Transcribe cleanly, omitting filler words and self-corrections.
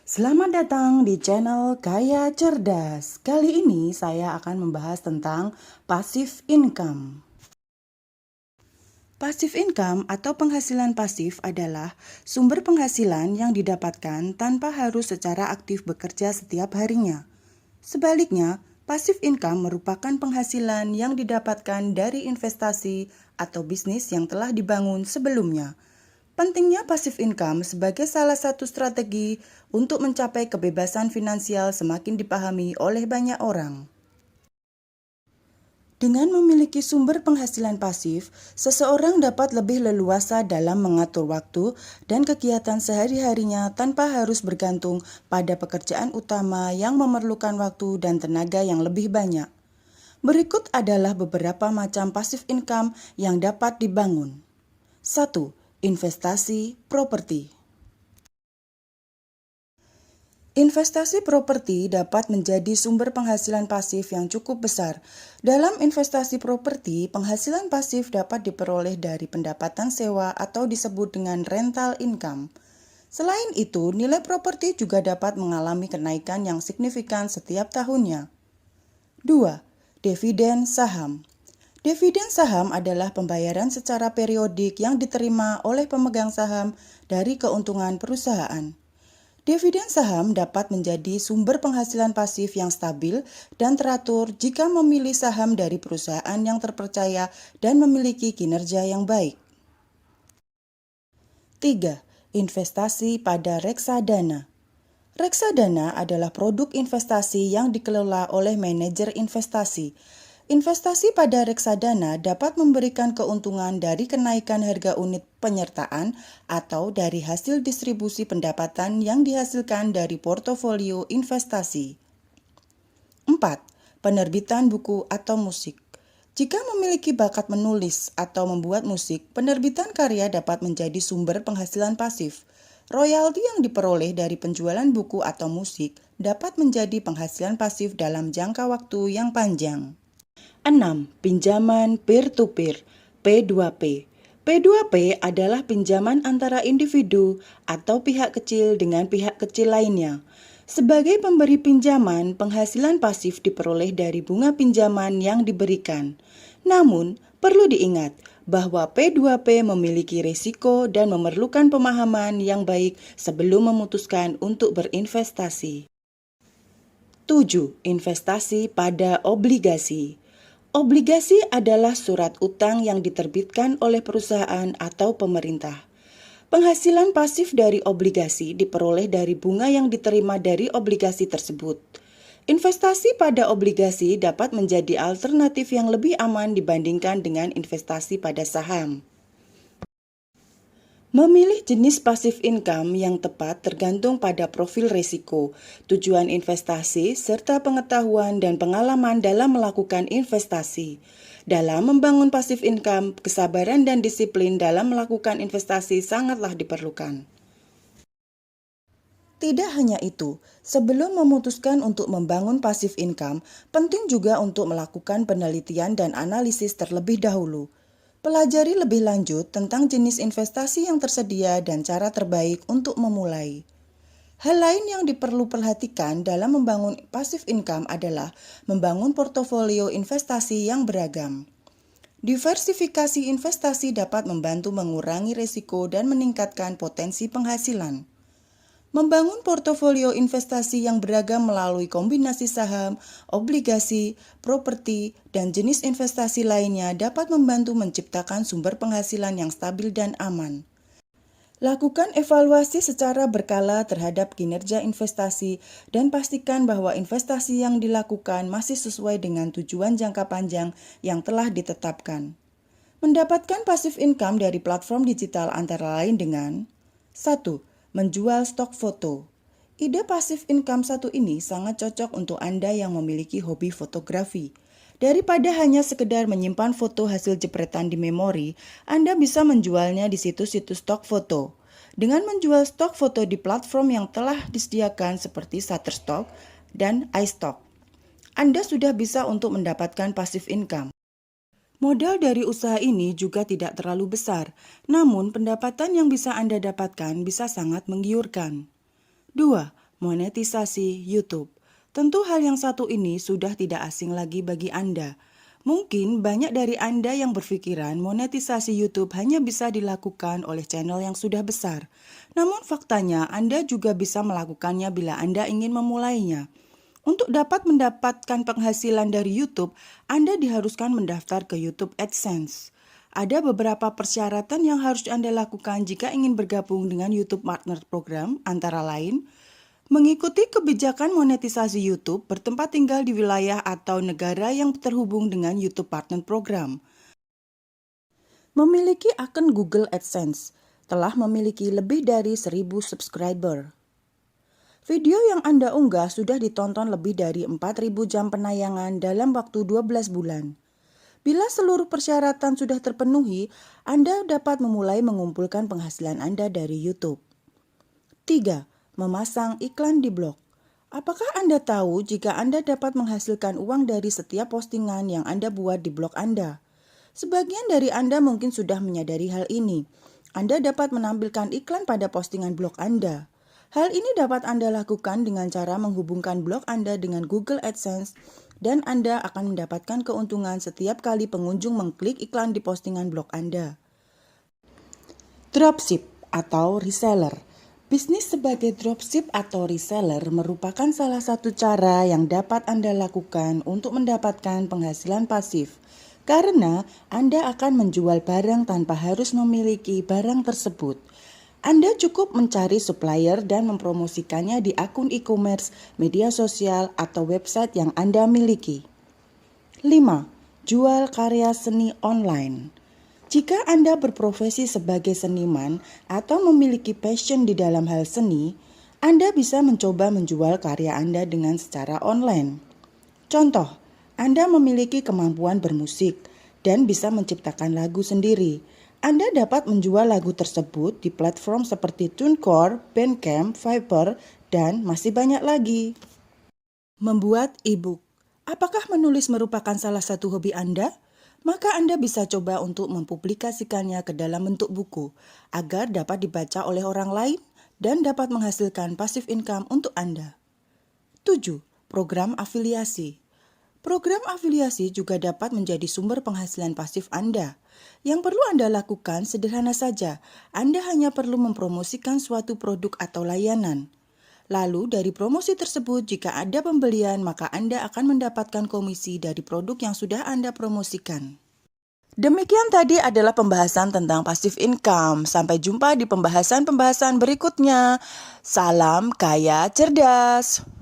Selamat datang di channel Kaya Cerdas. Kali ini saya akan membahas tentang passive income. Passive income atau penghasilan pasif adalah sumber penghasilan yang didapatkan tanpa harus secara aktif bekerja setiap harinya. Sebaliknya, passive income merupakan penghasilan yang didapatkan dari investasi atau bisnis yang telah dibangun sebelumnya. Pentingnya passive income sebagai salah satu strategi untuk mencapai kebebasan finansial semakin dipahami oleh banyak orang. Dengan memiliki sumber penghasilan pasif, seseorang dapat lebih leluasa dalam mengatur waktu dan kegiatan sehari-harinya tanpa harus bergantung pada pekerjaan utama yang memerlukan waktu dan tenaga yang lebih banyak. Berikut adalah beberapa macam passive income yang dapat dibangun. 1. Investasi properti. Investasi properti dapat menjadi sumber penghasilan pasif yang cukup besar. Dalam investasi properti, penghasilan pasif dapat diperoleh dari pendapatan sewa atau disebut dengan rental income. Selain itu, nilai properti juga dapat mengalami kenaikan yang signifikan setiap tahunnya. 2. Dividen saham. Dividen saham adalah pembayaran secara periodik yang diterima oleh pemegang saham dari keuntungan perusahaan. Dividen saham dapat menjadi sumber penghasilan pasif yang stabil dan teratur jika memilih saham dari perusahaan yang terpercaya dan memiliki kinerja yang baik. 3. Investasi pada reksadana. Reksadana adalah produk investasi yang dikelola oleh manajer investasi. Investasi pada reksadana dapat memberikan keuntungan dari kenaikan harga unit penyertaan atau dari hasil distribusi pendapatan yang dihasilkan dari portofolio investasi. 4. Penerbitan buku atau musik. Jika memiliki bakat menulis atau membuat musik, penerbitan karya dapat menjadi sumber penghasilan pasif. Royalti yang diperoleh dari penjualan buku atau musik dapat menjadi penghasilan pasif dalam jangka waktu yang panjang. 6. Pinjaman peer-to-peer (P2P). P2P adalah pinjaman antara individu atau pihak kecil dengan pihak kecil lainnya. Sebagai pemberi pinjaman, penghasilan pasif diperoleh dari bunga pinjaman yang diberikan. Namun, perlu diingat bahwa P2P memiliki risiko dan memerlukan pemahaman yang baik sebelum memutuskan untuk berinvestasi. 7. Investasi pada obligasi. Obligasi adalah surat utang yang diterbitkan oleh perusahaan atau pemerintah. Penghasilan pasif dari obligasi diperoleh dari bunga yang diterima dari obligasi tersebut. Investasi pada obligasi dapat menjadi alternatif yang lebih aman dibandingkan dengan investasi pada saham. Memilih jenis passive income yang tepat tergantung pada profil risiko, tujuan investasi, serta pengetahuan dan pengalaman dalam melakukan investasi. Dalam membangun passive income, kesabaran dan disiplin dalam melakukan investasi sangatlah diperlukan. Tidak hanya itu, sebelum memutuskan untuk membangun passive income, penting juga untuk melakukan penelitian dan analisis terlebih dahulu. Pelajari lebih lanjut tentang jenis investasi yang tersedia dan cara terbaik untuk memulai. Hal lain yang perlu perhatikan dalam membangun passive income adalah membangun portofolio investasi yang beragam. Diversifikasi investasi dapat membantu mengurangi risiko dan meningkatkan potensi penghasilan. Membangun portofolio investasi yang beragam melalui kombinasi saham, obligasi, properti, dan jenis investasi lainnya dapat membantu menciptakan sumber penghasilan yang stabil dan aman. Lakukan evaluasi secara berkala terhadap kinerja investasi dan pastikan bahwa investasi yang dilakukan masih sesuai dengan tujuan jangka panjang yang telah ditetapkan. Mendapatkan passive income dari platform digital antara lain dengan 1. Menjual stok foto. Ide passive income satu ini sangat cocok untuk Anda yang memiliki hobi fotografi. Daripada hanya sekedar menyimpan foto hasil jepretan di memori, Anda bisa menjualnya di situs-situs stok foto. Dengan menjual stok foto di platform yang telah disediakan seperti Shutterstock dan iStock, Anda sudah bisa untuk mendapatkan passive income. Modal dari usaha ini juga tidak terlalu besar, namun pendapatan yang bisa Anda dapatkan bisa sangat menggiurkan. 2. Monetisasi YouTube. Tentu hal yang satu ini sudah tidak asing lagi bagi Anda. Mungkin banyak dari Anda yang berpikiran monetisasi YouTube hanya bisa dilakukan oleh channel yang sudah besar. Namun faktanya Anda juga bisa melakukannya bila Anda ingin memulainya. Untuk dapat mendapatkan penghasilan dari YouTube, Anda diharuskan mendaftar ke YouTube AdSense. Ada beberapa persyaratan yang harus Anda lakukan jika ingin bergabung dengan YouTube Partner Program, antara lain, mengikuti kebijakan monetisasi YouTube bertempat tinggal di wilayah atau negara yang terhubung dengan YouTube Partner Program. Memiliki akun Google AdSense, telah memiliki lebih dari 1.000 subscriber. Video yang Anda unggah sudah ditonton lebih dari 4.000 jam penayangan dalam waktu 12 bulan. Bila seluruh persyaratan sudah terpenuhi, Anda dapat memulai mengumpulkan penghasilan Anda dari YouTube. 3. Memasang iklan di blog. Apakah Anda tahu jika Anda dapat menghasilkan uang dari setiap postingan yang Anda buat di blog Anda? Sebagian dari Anda mungkin sudah menyadari hal ini. Anda dapat menampilkan iklan pada postingan blog Anda. Hal ini dapat Anda lakukan dengan cara menghubungkan blog Anda dengan Google AdSense dan Anda akan mendapatkan keuntungan setiap kali pengunjung mengklik iklan di postingan blog Anda. Dropship atau reseller. Bisnis sebagai dropship atau reseller merupakan salah satu cara yang dapat Anda lakukan untuk mendapatkan penghasilan pasif. Karena Anda akan menjual barang tanpa harus memiliki barang tersebut. Anda cukup mencari supplier dan mempromosikannya di akun e-commerce, media sosial, atau website yang Anda miliki. 5. Jual karya seni online. Jika Anda berprofesi sebagai seniman atau memiliki passion di dalam hal seni, Anda bisa mencoba menjual karya Anda dengan secara online. Contoh, Anda memiliki kemampuan bermusik dan bisa menciptakan lagu sendiri. Anda dapat menjual lagu tersebut di platform seperti TuneCore, Bandcamp, Fiverr, dan masih banyak lagi. Membuat e-book. Apakah menulis merupakan salah satu hobi Anda? Maka Anda bisa coba untuk mempublikasikannya ke dalam bentuk buku, agar dapat dibaca oleh orang lain dan dapat menghasilkan passive income untuk Anda. 7. Program afiliasi. Program afiliasi juga dapat menjadi sumber penghasilan pasif Anda. Yang perlu Anda lakukan sederhana saja, Anda hanya perlu mempromosikan suatu produk atau layanan. Lalu dari promosi tersebut, jika ada pembelian, maka Anda akan mendapatkan komisi dari produk yang sudah Anda promosikan. Demikian tadi adalah pembahasan tentang passive income. Sampai jumpa di pembahasan-pembahasan berikutnya. Salam kaya cerdas.